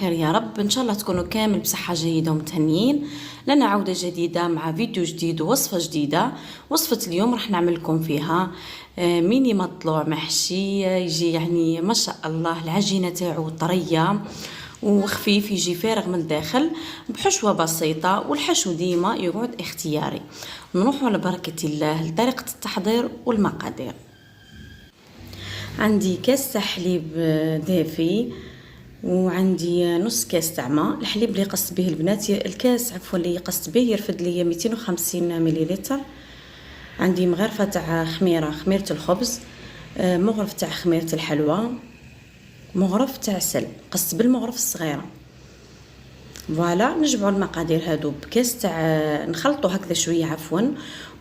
خير يا رب. ان شاء الله تكونوا كامل بصحة جيدة ومتهنيين. لنا عودة جديدة مع فيديو جديد ووصفة جديدة. وصفة اليوم راح نعمل لكم فيها ميني مطلوع محشي، يجي يعني ما شاء الله العجينة تاعو طرية وخفيف، يجي فارغ من الداخل بحشوة بسيطة، والحشو ديما يقعد اختياري. نروحوا على بركة الله لطريقة التحضير والمقادير. عندي كاس تاع حليب دافي، وعندي نص كاس تاع ماء. الحليب اللي قصت به البنات، الكاس عفوا اللي قصت به يرفد لي 250 مليلتر. عندي مغرفه تاع خميره الخبز، مغرف تاع خميره الحلوى، مغرف تاع سل قصت بالمغرف الصغيره. فوالا نجمعوا المقادير هادو بكاس تاع، نخلطوا هكذا شويه عفوا،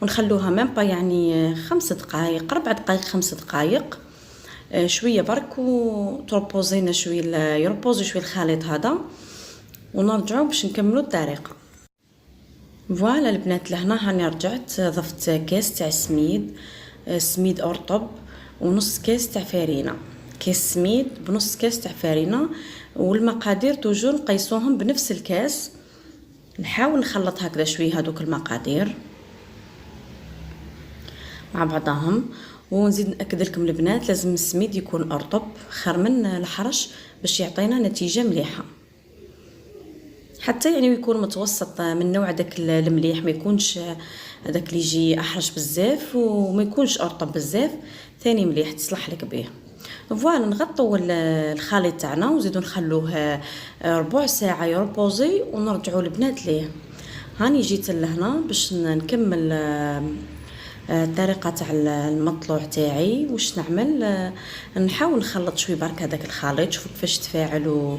ونخلوها ميم با يعني 5 دقائق 4 دقائق 5 دقائق شويه برك، وتروبوزينا شويه يربوزي شويه الخليط هذا، ونرجعوا باش نكملوا الطريقه. فوالا البنات لهنا هاني رجعت ضفت كاس تاع سميد ارطب، ونص كاس تاع فرينه. كاس سميد بنص كاس تاع فرينه، والمقادير توجور نقيسوهم بنفس الكاس. نحاول نخلط هكذا شويه هذوك المقادير مع بعضهم. ونزيد ناكد لكم البنات لازم السميد يكون ارطب خير من الحرش باش يعطينا نتيجه مليحه، حتى يعني يكون متوسط من نوع داك المليح، ما يكونش هذاك اللي يجي احرش بزاف وما يكونش ارطب بزاف، ثاني مليح تصلح لك به. فوالا نغطوا الخليط تاعنا ونزيدو نخلوه ربع ساعه يربوزي، ونرجعوا البنات ليه. هاني جيت لهنا باش نكمل الطريقه تاع المطلوع تاعي. واش نعمل؟ نحاول نخلط شويه برك هذاك الخليط، شوفوا كيفاش تفاعل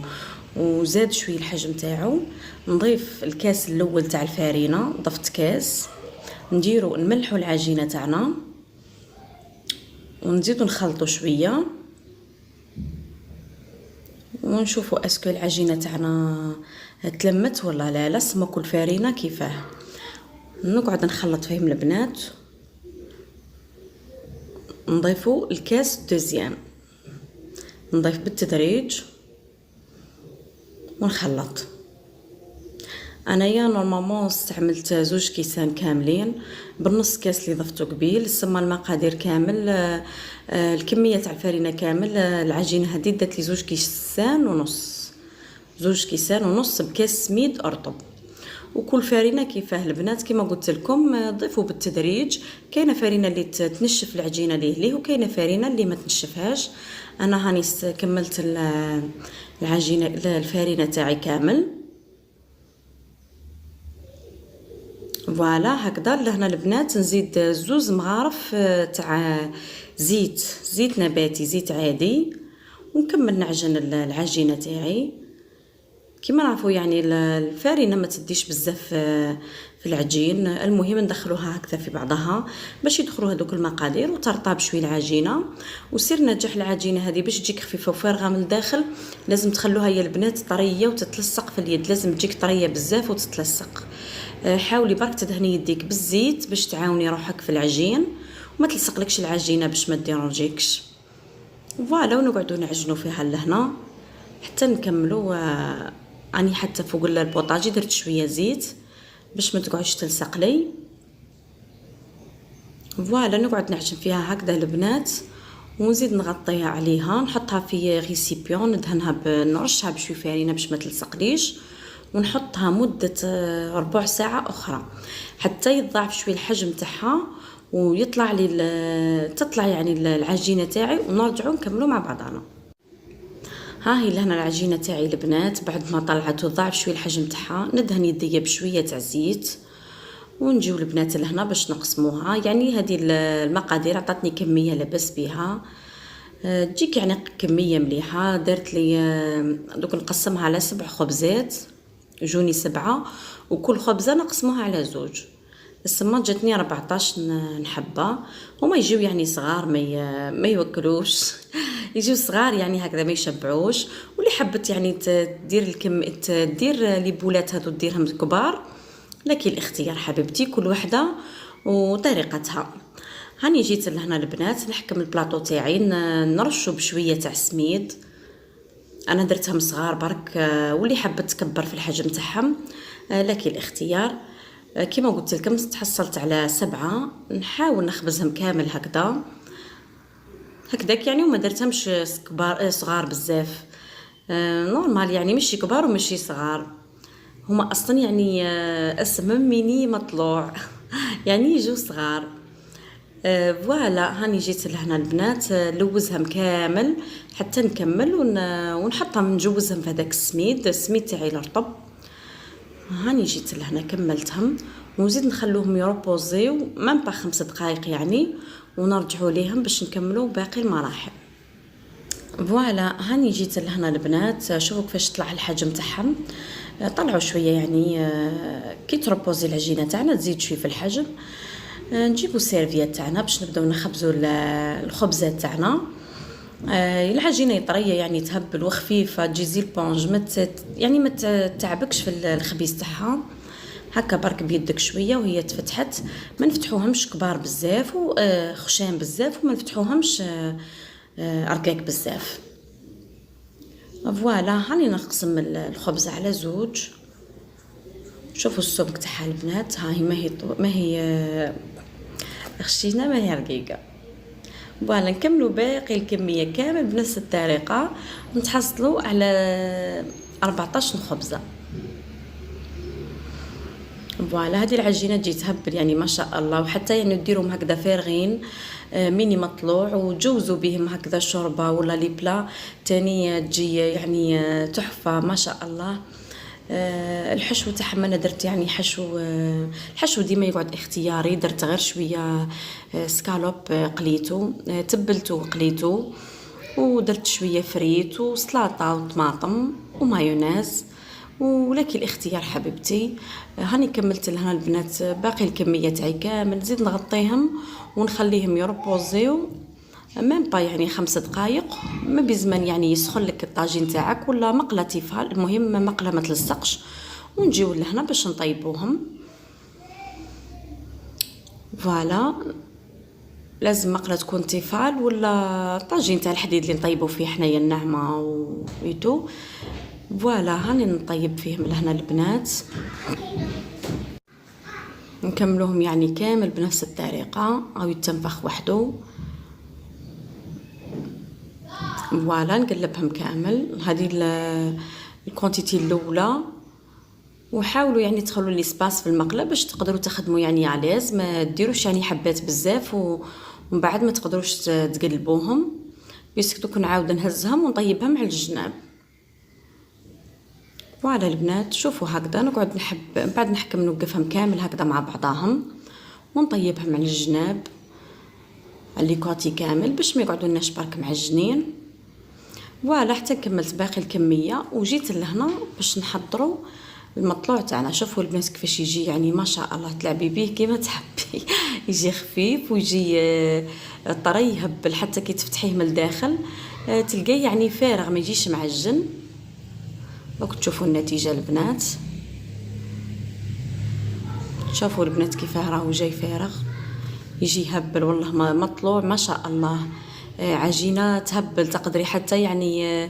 وزاد شويه الحجم تاعو. نضيف الكاس الاول تاع الفارينه، ضفت كاس، نديرو نملحوا العجينه تاعنا ونزيدو نخلطوا شويه، ونشوفوا اسكو العجينه تاعنا تلمت ولا لا. سمكوا الفارينه كيفاه. نقعد نخلط فيهم البنات. نضيفوا الكاس دوزيام، نضيف بالتدريج ونخلط. انايا نورمالمون استعملت 2 كيسان كاملين بالنص كاس اللي ضفته قبيل. سما المقادير كامل، الكميه تاع الفرينه كامل. العجينه هذه دات لي 2 كيسان ونص، 2 كيسان ونص بكاس سميد ارطب. وكل فرينه كيفاه البنات كما قلت لكم ضيفوا بالتدريج. كاينه فرينه اللي تنشف العجينه ليه، وكاينه فرينه اللي ما تنشفهاش. انا هاني كملت العجينه الفرينه تاعي كامل. فوالا هكذا. لهنا البنات نزيد 2 مغارف تاع زيت نباتي، زيت عادي، ونكمل نعجن العجينه تاعي. كما نعرفوا يعني الفارينه ما تديش بزاف في العجين، المهم ندخلوها هكذا في بعضها باش يدخلوا هذوك المقادير وترطب شويه العجينه. وسر نجاح العجينه هذه باش تجيك خفيفه وفارغه من الداخل، لازم تخلوها يا البنات طريه وتتلصق في اليد، لازم تجيك طريه بزاف وتتلصق. حاولي برك تدهني يديك بالزيت باش تعاوني روحك في العجين وما تلصقلكش العجينه باش ما تديرونجيكش. فوالا ونقعدوا نعجنوا فيها لهنا حتى نكملوا. اني حتى فوق البوطاجي درت شويه زيت باش ما تقعدش تلصق لي. فوالا نقعد نعجن فيها هكذا البنات، ونزيد نغطيها عليها، نحطها في ريسيبيون، ندهنها نرشها بشويه فرينه باش ما تلصقليش، ونحطها مده ربع ساعه اخرى حتى يتضاعف شويه الحجم تاعها ويطلع لي تطلع يعني العجينه تاعي، ونرجعوا نكملوا مع بعضنا. ها هي لهنا العجينه تاعي البنات بعد ما طلعت وضاعف شويه الحجم تاعها. ندهن يديا بشويه تاع زيت، ونجيو البنات لهنا باش نقسموها. يعني هذه المقادير عطاتني كميه لاباس بها، تجيك يعني كميه مليحه. درت لي دوك نقسمها على 7 خبزات، جوني 7، وكل خبزه نقسموها على 2. السما جاتني 14 نحبه. هما يجيو يعني صغار ما يوكلوش يجيو صغار يعني هكذا ما يشبعوش. واللي حبت يعني تدير تدير لي بولات هذو ديرهم كبار، لكن الاختيار حبيبتي كل وحده وطريقتها. هاني جيت لهنا البنات نحكم البلاطو تاعي، نرشو بشويه تاع سميد انا درتهم صغار برك، واللي حابه تكبر في الحجم تاعهم لكن الاختيار. كما قلت لكم تحصلت على 7. نحاول نخبزهم كامل هكذاك يعني، وما درتهمش كبار صغار بزاف. نورمال يعني، ماشي كبار وماشي صغار، هما اصلا يعني اسمهم ميني مطلوع يعني يجوا صغار. فوالا هاني جيت لهنا البنات، لوزهم كامل حتى نكمل ونحطهم نجوزهم في هذاك السميد تاعي الرطب. هاني جيت لهنا كملتهم، ونزيد نخلوهم يروبوزيو مام با 5 دقائق يعني، ونرجعوا ليهم باش نكملوا باقي المراحل. فوالا هاني جيت لهنا البنات، شوفوا كيفاش طلع الحجم تاعهم. طلعوا شويه يعني، كي تروبوزي العجينه تاعنا تزيد شويه في الحجم. نجيبوا السيرفيات تاعنا باش نبداو نخبزوا الخبزات تاعنا. العجينه طريه يعني تهبل وخفيفه، تجي زي البونج يعني ما تعبكش في الخبيز تاعها. هكا برك بيدك شويه وهي تفتحت، ما نفتحوهمش كبار بزاف وخشام بزاف، وما نفتحوهمش رقاق بزاف. فوالا هاني نقسم الخبز على 2. شوفوا السمك تاعها البنات، ها هي ما هي خشينه، ما هي رقيقه. فوالا نكملوا باقي الكميه كامل بنفس الطريقه، ونتحصلوا على 14 خبزه. فوالا هذه العجينه تجي تهبل يعني ما شاء الله، وحتى يعني ديروهم هكذا فارغين ميني مطلوع، وتجوزوا بهم هكذا شوربه ولا لي بلا تاني تجي يعني تحفه ما شاء الله. الحشو تاعهم انا درت يعني حشو، الحشو ديما يقعد اختياري، درت غير شويه سكالوب قليتو، تبلتو وقليتو، ودرت شويه فريت وسلطه وطماطم ومايونيز، ولكن الاختيار حبيبتي. هاني كملت لهنا البنات باقي الكميه تاعي كامل، نزيد نغطيهم ونخليهم يربوزيو ميم با يعني 5 دقائق، ما بزمان يعني يسخن لك الطاجين تاعك ولا مقله تيفال، المهم مقله ما تلصقش. ونجيو لهنا باش نطيبوهم. فوالا لازم مقله تكون تيفال ولا طاجين تاع الحديد اللي نطيبوا فيه حنايا النعمه ويتو. فوالا هاني نطيب فيهم لهنا البنات، نكملوهم يعني كامل بنفس الطريقه او يتنفخ وحده. فوالا نقلبهم كامل، هذه الكونتيتي الاولى، وحاولوا يعني تخلوا لي سباس في المقله باش تقدروا تخدموا يعني عليز، ما ديروش يعني حبات بزاف ومن بعد ما تقدروش تقلبوهم. بيسك دوك نعاود نهزهم ونطيبهم على الجناب. فوالا البنات شوفوا هكذا نقعد من بعد نحكم نوقفهم كامل هكذا مع بعضاهم ونطيبهم على الجناب على لي كوتي كامل باش ما يقعدولناش برك معجنين. فوالا حتى كملت باقي الكميه وجيت لهنا باش نحضروا المطلوع تاعنا. شوفوا البنات كيفاش يجي يعني ما شاء الله، تلعبي به كيما تحبي يجي خفيف ويجي طري يهبل، حتى كي تفتحيه من الداخل تلقاه يعني فارغ ما يجيش معجن. راكم تشوفوا النتيجه البنات، شوفوا البنات كيفاه راهو جاي فارغ يجي يهبل والله مطلوع ما شاء الله. عجينه تهبل تقدري حتى يعني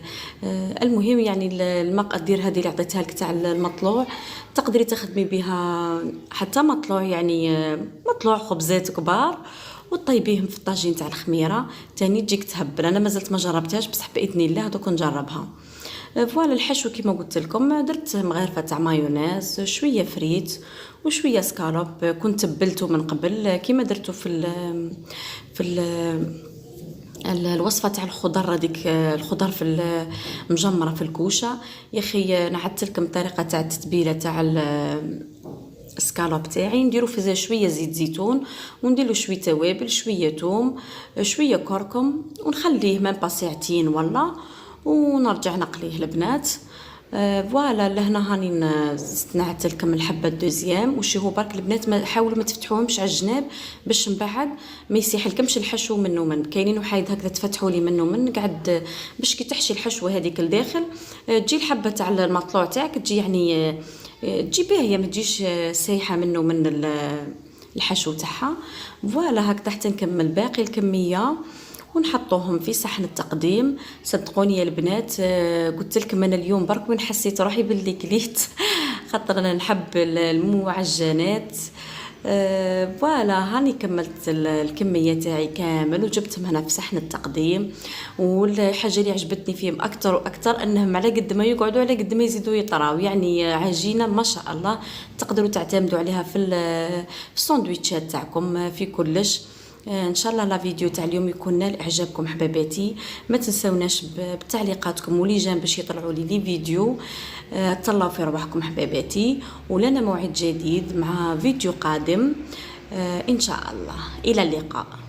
المهم يعني المقادير هذه اللي عطيتها لك تاع المطلوع تقدري تخدمي بها حتى مطلوع يعني مطلوع خبزات كبار وطيبيهم في الطاجين تاع الخميره تاني تجيك تهبل. انا مازلت ما جربتهاش بصح باذن الله دوك نجربها. فوالا الحشو كيما قلت لكم درت مغرفه تاع مايونيز، شويه فريت وشويه سكالوب كنت تبلته من قبل كيما درته في الوصفه تاع الخضر، هذيك الخضر في المجمره في الكوشه. يا اخي نعدت لكم الطريقه تاع التتبيله تاع السكالوب تاعي. نديرو في شويه زيت زيتون ونديرو شويه توابل، شويه توم، شويه كركم، ونخليه مام با ساعتين ولا، ونرجع نقليه البنات. فوالا لهنا هاني نعت لكم الحبه الدوزيام. وشي هو برك البنات حاولوا ما تفتحوهمش على الجناب باش من بعد ما يسيح لكمش الحشو منه من كاينين وحايد هكذا تفتحوا لي منه من قعد باش كي تحشي الحشوه هذيك لداخل تجي الحبه تاع المطلوع تاعك تجي يعني تجي باهيه ما تجيش سايحه منه من الحشو تاعها. فوالا هكذا حتى نكمل باقي الكميه ونحطوهم في صحن التقديم. صدقوني يا البنات، قلت لكم انا اليوم برك من حسيت روحي باللي كليت خاطر انا نحب المعجنات. فوالا هاني كملت الكميه تاعي كامل وجبتهم هنا في صحن التقديم. والحاجه اللي عجبتني فيهم اكثر واكثر انهم على قد ما يقعدوا على قد ما يزيدوا يطراو، يعني عجينه ما شاء الله تقدروا تعتمدوا عليها في الساندويتشات تاعكم في كلش. ان شاء الله لا فيديو تاع اليوم يكون نال اعجابكم حباباتي. ما تنسوناش بتعليقاتكم ولي جان باش يطلعوا لي فيديو. تهلاو في رواحكم حباباتي، ولنا موعد جديد مع فيديو قادم ان شاء الله. الى اللقاء.